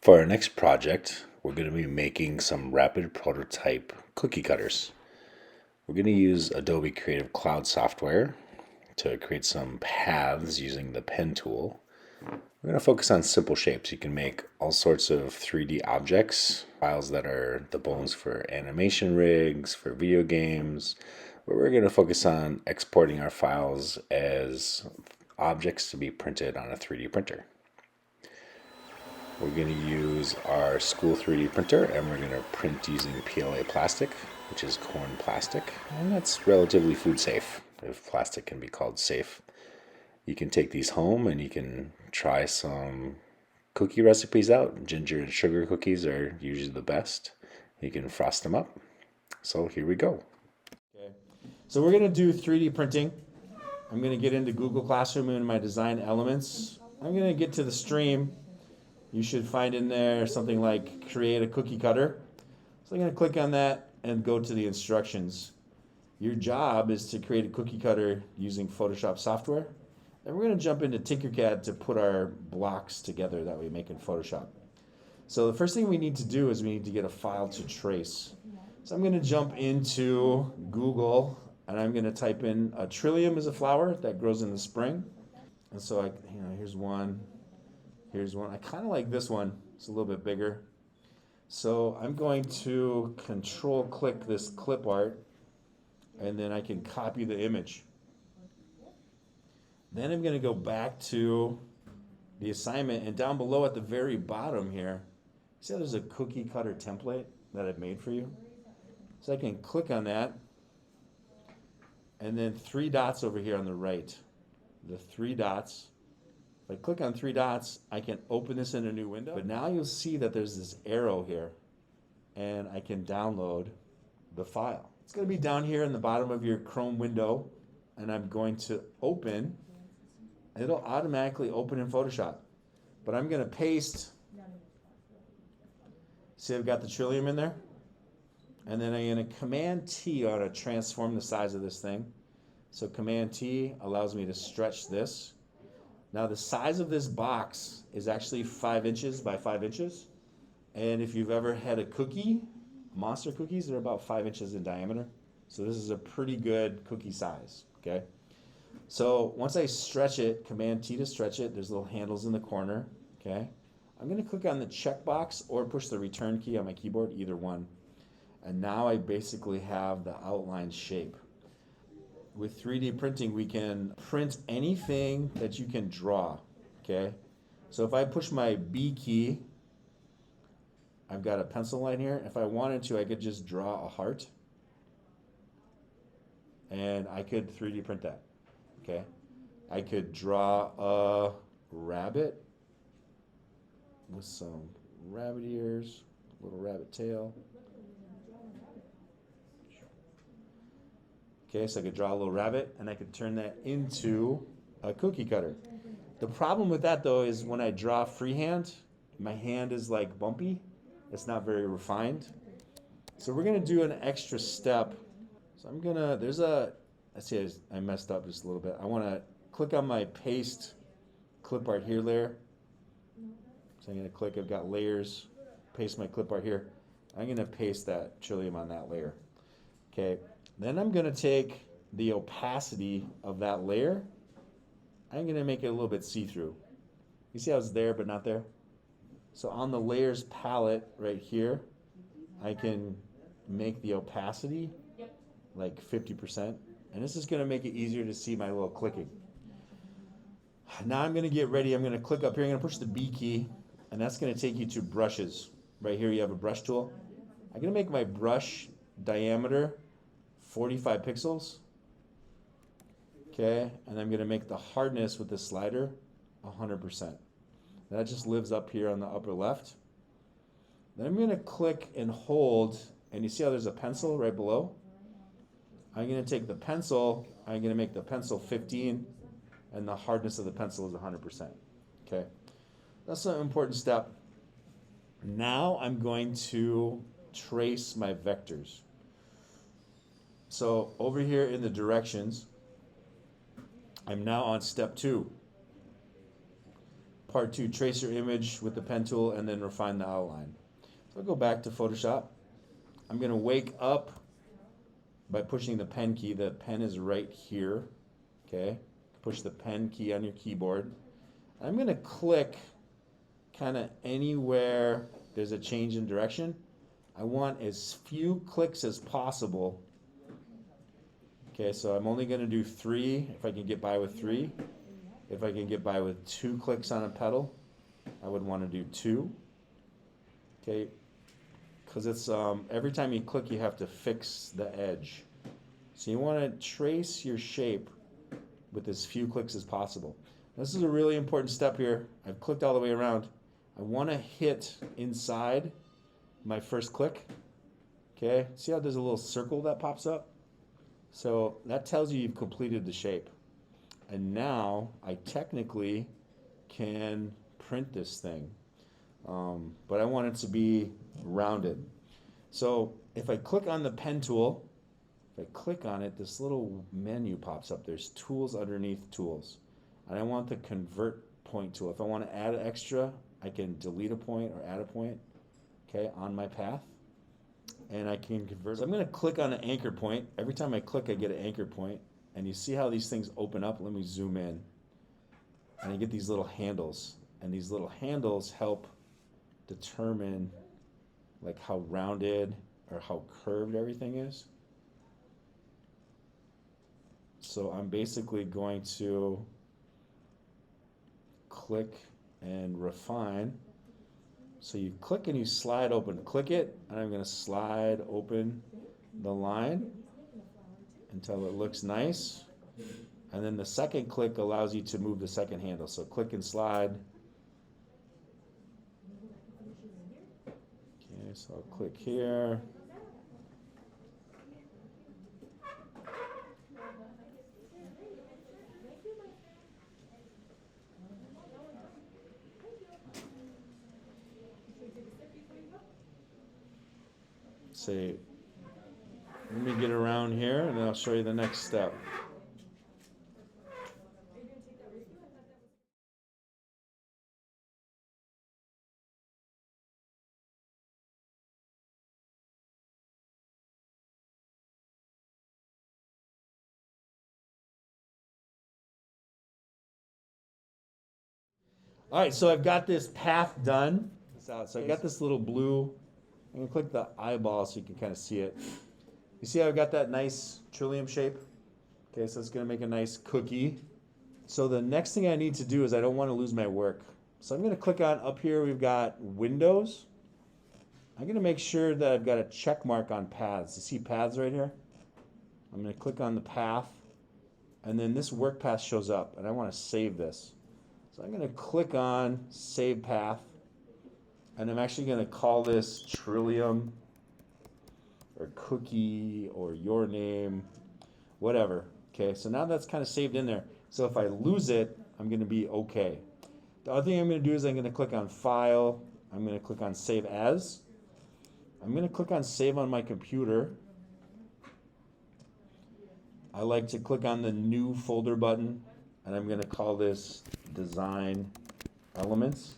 For our next project, we're going to be making some rapid prototype cookie cutters. We're going to use Adobe Creative Cloud software to create some paths using the pen tool. We're going to focus on simple shapes. You can make all sorts of 3D objects, files that are the bones for animation rigs, for video games. But we're going to focus on exporting our files as objects to be printed on a 3D printer. We're going to use our school 3D printer and we're going to print using PLA plastic, which is corn plastic, and that's relatively food safe, if plastic can be called safe. You can take these home and you can try some cookie recipes out. Ginger and sugar cookies are usually the best. You can frost them up. So here we go. Okay. So we're going to do 3D printing. I'm going to get into Google Classroom and my design elements. I'm going to get to the stream. You should find in there something like create a cookie cutter. So I'm going to click on that and go to the instructions. Your job is to create a cookie cutter using Photoshop software. And we're going to jump into Tinkercad to put our blocks together that we make in Photoshop. So the first thing we need to do is we need to get a file to trace. So I'm going to jump into Google and I'm going to type in a trillium is a flower that grows in the spring. And so here's one. Here's one. I kind of like this one. It's a little bit bigger. So I'm going to control click this clip art and then I can copy the image. Then I'm going to go back to the assignment and down below at the very bottom here, see how there's a cookie cutter template that I've made for you? So I can click on that and then 3 dots over here on the right. The 3 dots. If I click on 3 dots, I can open this in a new window. But now you'll see that there's this arrow here and I can download the file. It's going to be down here in the bottom of your Chrome window and I'm going to open. It'll automatically open in Photoshop. But I'm going to paste. See, I've got the trillium in there. And then I'm going to Command T on to transform the size of this thing. So Command T allows me to stretch this. Now the size of this box is actually 5 inches by 5 inches. And if you've ever had a cookie, monster cookies, they're about 5 inches in diameter. So this is a pretty good cookie size, okay? So once I stretch it, Command T to stretch it, there's little handles in the corner, okay? I'm going to click on the checkbox or push the return key on my keyboard, either one. And now I basically have the outline shape. With 3D printing, we can print anything that you can draw, okay? So if I push my B key, I've got a pencil line here. If I wanted to, I could just draw a heart. And I could 3D print that. Okay, I could draw a rabbit with some rabbit ears, little rabbit tail. Okay, so I could draw a little rabbit and I could turn that into a cookie cutter. The problem with that though is when I draw freehand, my hand is like bumpy. It's not very refined. So we're gonna do an extra step. So I'm gonna, let's see, I messed up just a little bit. I want to click on my paste clip art here layer. So I'm going to click, I've got layers, paste my clip art here. I'm going to paste that trillium on that layer. Okay, then I'm going to take the opacity of that layer. I'm going to make it a little bit see-through. You see how it's there but not there? So on the layers palette right here, I can make the opacity like 50%. And this is going to make it easier to see my little clicking. Now I'm going to get ready. I'm going to click up here. I'm going to push the B key. And that's going to take you to brushes. Right here you have a brush tool. I'm going to make my brush diameter 45 pixels. Okay. And I'm going to make the hardness with the slider 100%. That just lives up here on the upper left. Then I'm going to click and hold. And you see how there's a pencil right below? I'm going to take the pencil, I'm going to make the pencil 15, and the hardness of the pencil is 100%. Okay, that's an important step. Now I'm going to trace my vectors. So over here in the directions, I'm now on step 2. Part 2, trace your image with the pen tool and then refine the outline. So I'll go back to Photoshop. I'm going to wake up by pushing the pen key. The pen is right here. Okay, push the pen key on your keyboard. I'm going to click kind of anywhere there's a change in direction. I want as few clicks as possible. Okay, so I'm only going to do 3 if I can get by with 3. If I can get by with 2 clicks on a pedal, I would want to do 2. Okay, because it's every time you click, you have to fix the edge. So you want to trace your shape with as few clicks as possible. This is a really important step here. I've clicked all the way around. I want to hit inside my first click. Okay, see how there's a little circle that pops up? So that tells you you've completed the shape. And now I technically can print this thing. But I want it to be rounded. So if I click on the pen tool, if I click on it, this little menu pops up. There's tools underneath tools. And I want the convert point tool. If I want to add an extra, I can delete a point or add a point, okay, on my path. And I can convert. So I'm going to click on an anchor point. Every time I click, I get an anchor point. And you see how these things open up? Let me zoom in. And I get these little handles. And these little handles help determine like how rounded or how curved everything is. So I'm basically going to click and refine. So you click and you slide open. Click it, and I'm going to slide open the line until it looks nice. And then the second click allows you to move the second handle. So click and slide. Okay, so I'll click here. Say, let me get around here and then I'll show you the next step. All right, so I've got this path done. So I've got this little blue. I'm gonna click the eyeball so you can kind of see it. You see how I've got that nice trillium shape? Okay, so it's gonna make a nice cookie. So the next thing I need to do is I don't want to lose my work. So I'm gonna click on up here, we've got windows. I'm gonna make sure that I've got a check mark on paths. You see paths right here? I'm gonna click on the path, and then this work path shows up, and I wanna save this. So I'm gonna click on save path, and I'm actually gonna call this Trillium or Cookie or your name, whatever. Okay, so now that's kind of saved in there. So if I lose it, I'm gonna be okay. The other thing I'm gonna do is I'm gonna click on File, I'm gonna click on Save As. I'm gonna click on Save on my computer. I like to click on the New Folder button, and I'm gonna call this Design Elements.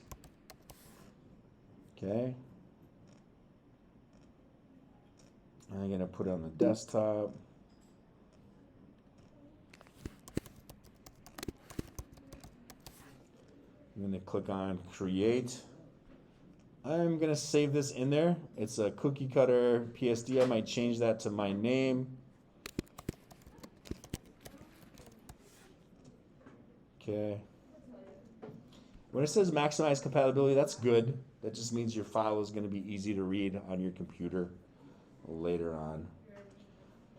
Okay. And I'm gonna put it on the desktop. I'm gonna click on Create. I'm gonna save this in there. It's a cookie cutter PSD. I might change that to my name. Okay. When it says maximize compatibility, that's good. That just means your file is gonna be easy to read on your computer later on.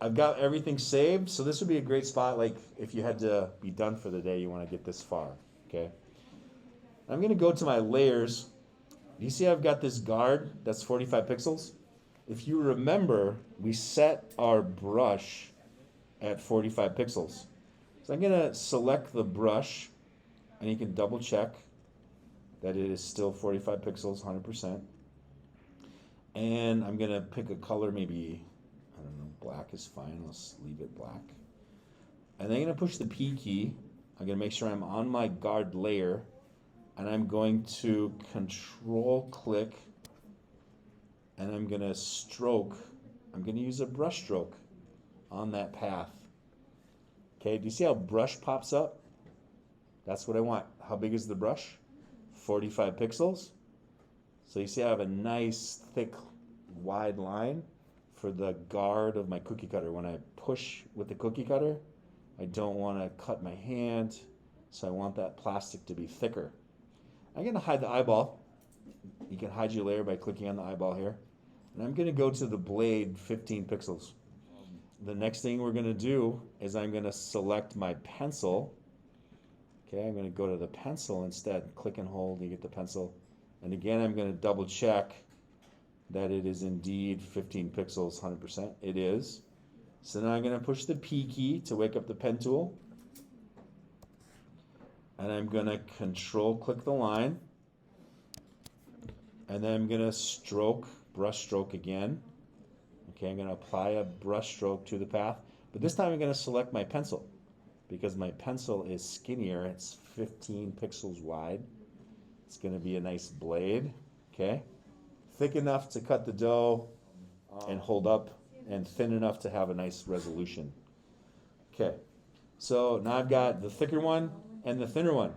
I've got everything saved, so this would be a great spot, like if you had to be done for the day, you wanna get this far, okay? I'm gonna go to my layers. You see I've got this guard that's 45 pixels. If you remember, we set our brush at 45 pixels. So I'm gonna select the brush, and you can double check that it is still 45 pixels, 100%. And I'm gonna pick a color, maybe, I don't know, black is fine, let's leave it black. And then I'm gonna push the P key. I'm gonna make sure I'm on my guard layer. and I'm going to control click, and I'm going to stroke. I'm going to use a brush stroke on that path. Okay, do you see how brush pops up? That's what I want. How big is the brush? 45 pixels. So you see I have a nice thick wide line for the guard of my cookie cutter. When I push with the cookie cutter, I don't want to cut my hand, so I want that plastic to be thicker. I'm going to hide the eyeball. You can hide your layer by clicking on the eyeball here. And I'm going to go to the blade 15 pixels. The next thing we're going to do is I'm going to select my pencil. Okay, I'm going to go to the pencil instead. Click and hold, you get the pencil. And again, I'm going to double check that it is indeed 15 pixels, 100%. It is. So now I'm going to push the P key to wake up the pen tool. And I'm going to control click the line. And then I'm going to stroke, brush stroke again. Okay, I'm going to apply a brush stroke to the path. But this time I'm going to select my pencil because my pencil is skinnier. It's 15 pixels wide. It's going to be a nice blade. Okay, thick enough to cut the dough and hold up, and thin enough to have a nice resolution. Okay, so now I've got the thicker one and the thinner one.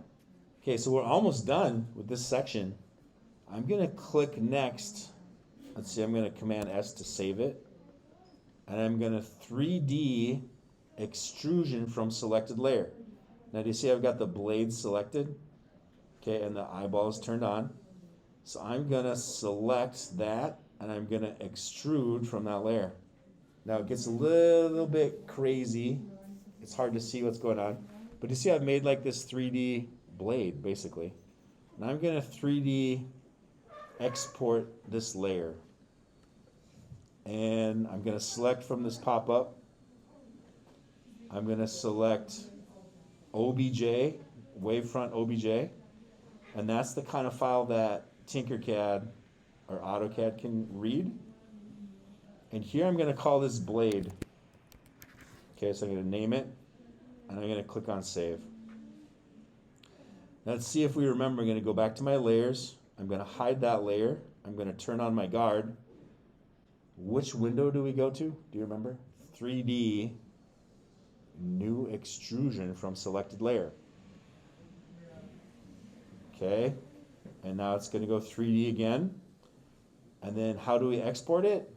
Okay, so we're almost done with this section. I'm going to click next. Let's see, I'm going to Command S to save it. And I'm going to 3D extrusion from selected layer. Now do you see I've got the blade selected? Okay, and the eyeball is turned on. So I'm going to select that, and I'm going to extrude from that layer. Now it gets a little bit crazy. It's hard to see what's going on. But you see I've made like this 3D blade, basically. And I'm going to 3D export this layer. And I'm going to select from this pop-up. I'm going to select OBJ, wavefront OBJ. And that's the kind of file that Tinkercad or AutoCAD can read. And here I'm going to call this blade. Okay, so I'm going to name it, and I'm going to click on save. Now let's see if we remember. I'm going to go back to my layers. I'm going to hide that layer. I'm going to turn on my guard. Which window do we go to? Do you remember? 3D, new extrusion from selected layer. Okay, and now it's going to go 3D again. And then how do we export it?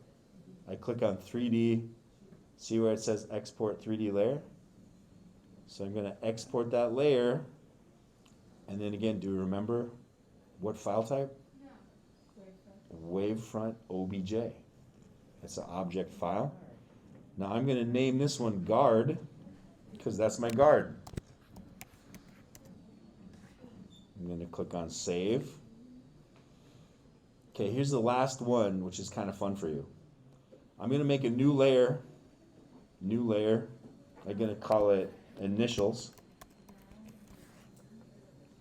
I click on 3D, see where it says export 3D layer? So I'm going to export that layer. And then again, do you remember what file type? Wavefront OBJ. It's an object file. Now I'm going to name this one guard because that's my guard. I'm going to click on save. Okay, here's the last one, which is kind of fun for you. I'm going to make a new layer. New layer. I'm going to call it initials.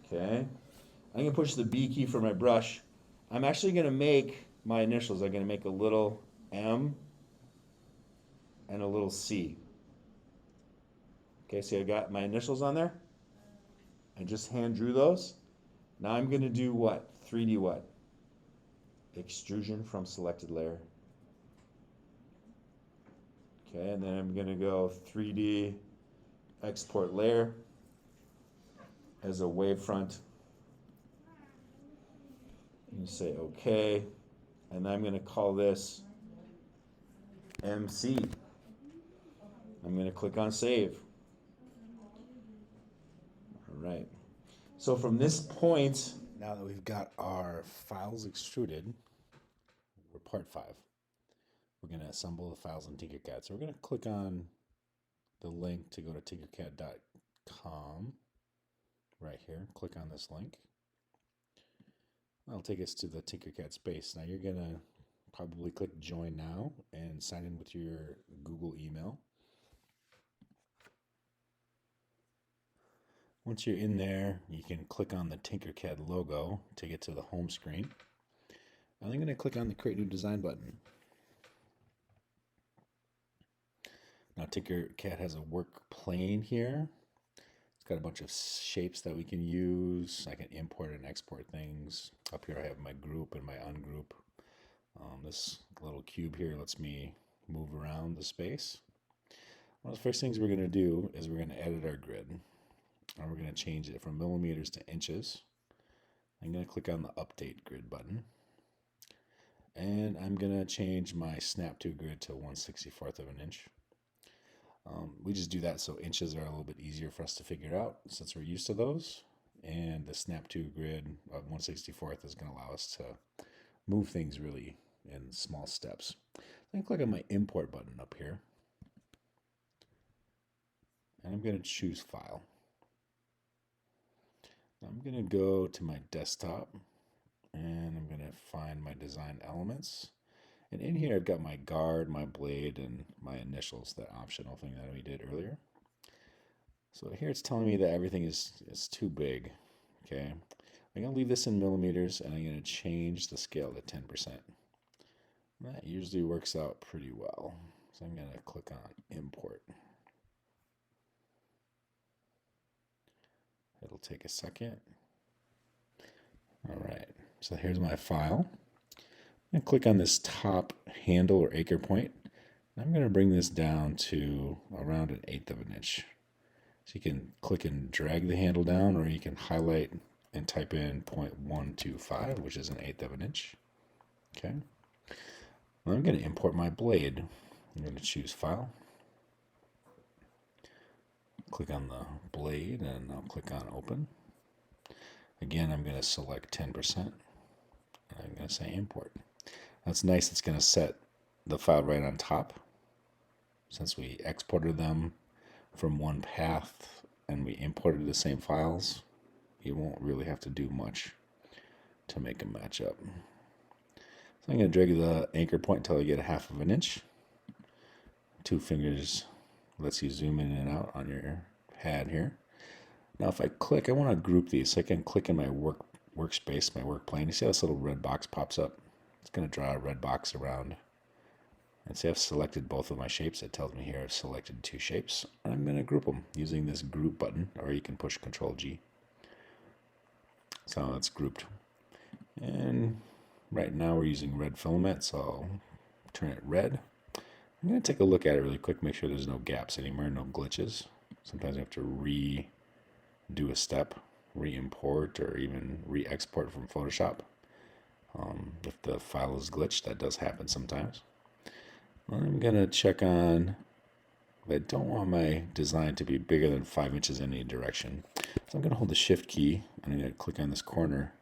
Okay. I'm going to push the B key for my brush. I'm actually going to make my initials. I'm going to make a little M and a little C. Okay, so I got my initials on there. I just hand drew those. Now I'm going to do what? 3D what? Extrusion from selected layer. Okay, and then I'm going to go 3D export layer as a wavefront. You say OK, and I'm going to call this MC. I'm going to click on save. All right. So from this point, Now that we've got our files extruded, we're part 5. We're going to assemble the files in Tinkercad. So we're going to click on the link to go to tinkercad.com right here. Click on this link. That'll take us to the Tinkercad space. Now you're going to probably click join now and sign in with your Google email. Once you're in there, you can click on the Tinkercad logo to get to the home screen. And I'm going to click on the Create New Design button. Now Tinkercad has a work plane here. It's got a bunch of shapes that we can use. I can import and export things. Up here I have my group and my ungroup. This little cube here lets me move around the space. One of the first things we're going to do is we're going to edit our grid. And we're going to change it from millimeters to inches. I'm going to click on the Update Grid button. And I'm going to change my snap to grid to 1/64 of an inch. We just do that so inches are a little bit easier for us to figure out since we're used to those. And the snap to grid of 1/64 is going to allow us to move things really in small steps. Then click on my Import button up here. And I'm going to choose File. I'm going to go to my desktop and I'm going to find my design elements. And in here I've got my guard, my blade, and my initials, that optional thing that we did earlier. So here it's telling me that everything is too big. Okay, I'm going to leave this in millimeters and I'm going to change the scale to 10%. That usually works out pretty well. So I'm going to click on Import. It'll take a second. All right, so here's my file. I'm going to click on this top handle or anchor point. I'm going to bring this down to around 1/8 of an inch. So you can click and drag the handle down, or you can highlight and type in 0.125, which is 1/8 of an inch. Okay. Now I'm going to import my blade. I'm going to choose File. Click on the blade and I'll click on Open. Again, I'm going to select 10%. And I'm going to say Import. That's nice. It's going to set the file right on top. Since we exported them from one path and we imported the same files, you won't really have to do much to make them match up. So I'm going to drag the anchor point until I get 1/2 of an inch. 2 fingers lets you zoom in and out on your pad here. Now if I click, I want to group these. So I can click in my workspace, my work plane. You see how this little red box pops up? It's going to draw a red box around. And see I've selected both of my shapes. It tells me here I've selected 2 shapes. And I'm going to group them using this group button, or you can push Control G. So it's grouped. And right now we're using red filament, so I'll turn it red. I'm going to take a look at it really quick, make sure there's no gaps anymore, no glitches. Sometimes I have to redo a step, re-import, or even re-export from Photoshop. If the file is glitched, that does happen sometimes. I'm going to check on, I don't want my design to be bigger than 5 inches in any direction. So I'm going to hold the Shift key, and I'm going to click on this corner.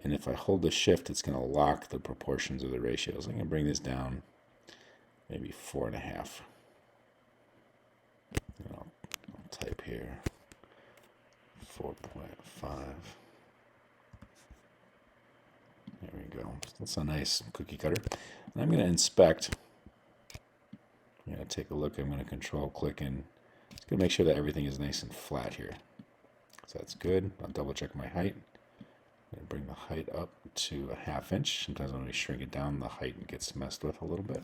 And if I hold the Shift, it's going to lock the proportions of the ratios. I'm going to bring this down maybe 4.5. I'll type here 4.5. There we go. That's a nice cookie cutter. And I'm going to inspect. I'm going to take a look. I'm going to Control click and it's going to make sure that everything is nice and flat here. So that's good. I'll double check my height. I'm going to bring the height up to 1/2 inch. Sometimes when we shrink it down, the height gets messed with a little bit.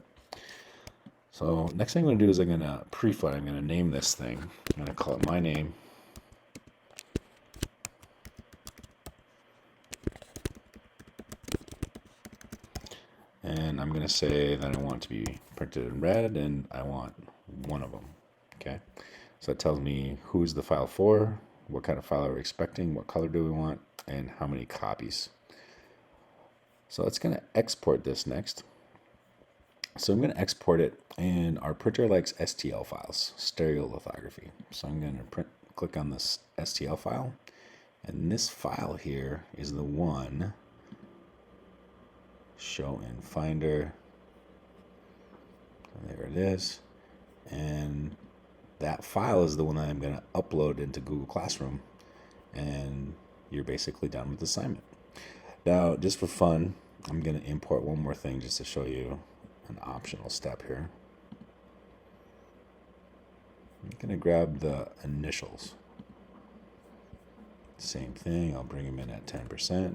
So next thing I'm going to do is I'm going to pre-flood. I'm going to name this thing. I'm going to call it my name. And I'm going to say that I want it to be printed in red and I want one of them. Okay. So it tells me who's the file for, what kind of file are we expecting, what color do we want, and how many copies. So it's going to export this next. So I'm going to export it, and our printer likes STL files, stereolithography. So I'm going to click on this STL file, and this file here is the one, show in Finder. And there it is. And that file is the one that I'm going to upload into Google Classroom, and you're basically done with the assignment. Now, just for fun, I'm going to import one more thing just to show you an optional step here. I'm going to grab the initials. Same thing, I'll bring them in at 10%.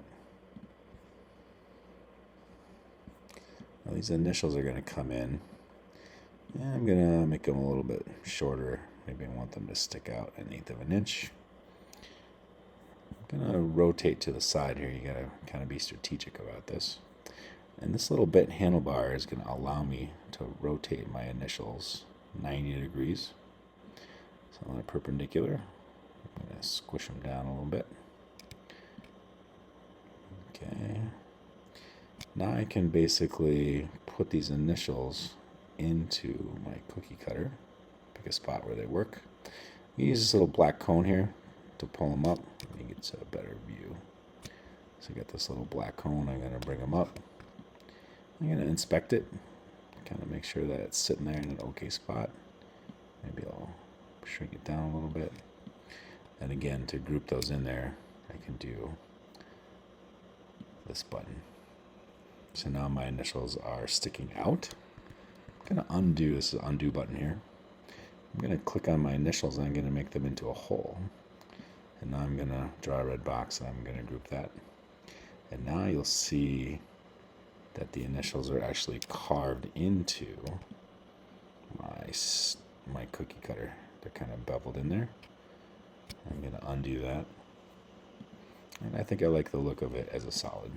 Now these initials are going to come in, and I'm going to make them a little bit shorter. Maybe I want them to stick out 1/8 of an inch. Gonna rotate to the side here. You gotta kind of be strategic about this. And this little bit handlebar is gonna allow me to rotate my initials 90 degrees. So they're perpendicular. I'm gonna squish them down a little bit. Okay. Now I can basically put these initials into my cookie cutter. Pick a spot where they work. Use this little black cone here to pull them up. I think it's a better view. So I got this little black cone. I'm going to bring them up. I'm going to inspect it. Kind of make sure that it's sitting there in an okay spot. Maybe I'll shrink it down a little bit. And again, to group those in there, I can do this button. So now my initials are sticking out. I'm going to undo. This is the undo button here. I'm going to click on my initials and I'm going to make them into a hole. And now I'm going to draw a red box and I'm going to group that. And now you'll see that the initials are actually carved into my cookie cutter. They're kind of beveled in there. I'm going to undo that. And I think I like the look of it as a solid.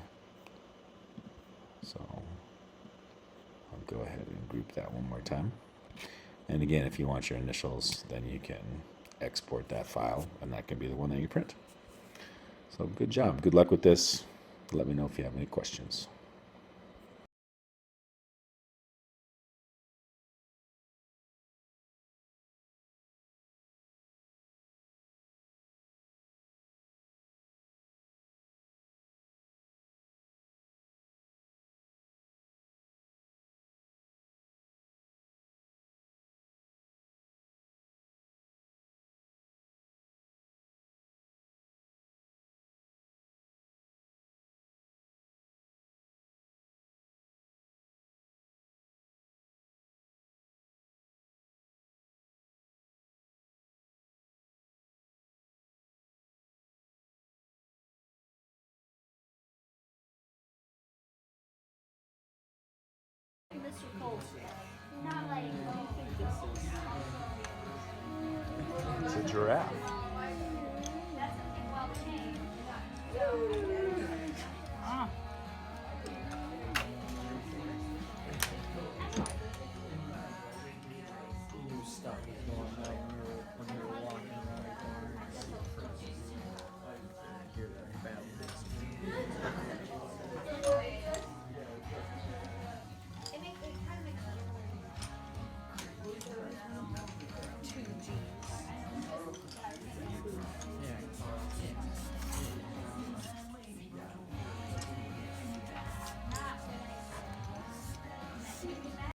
So I'll go ahead and group that one more time. And again, if you want your initials, then you can export that file, and that can be the one that you print. So good job. Good luck with this. Let me know if you have any questions. It's a giraffe.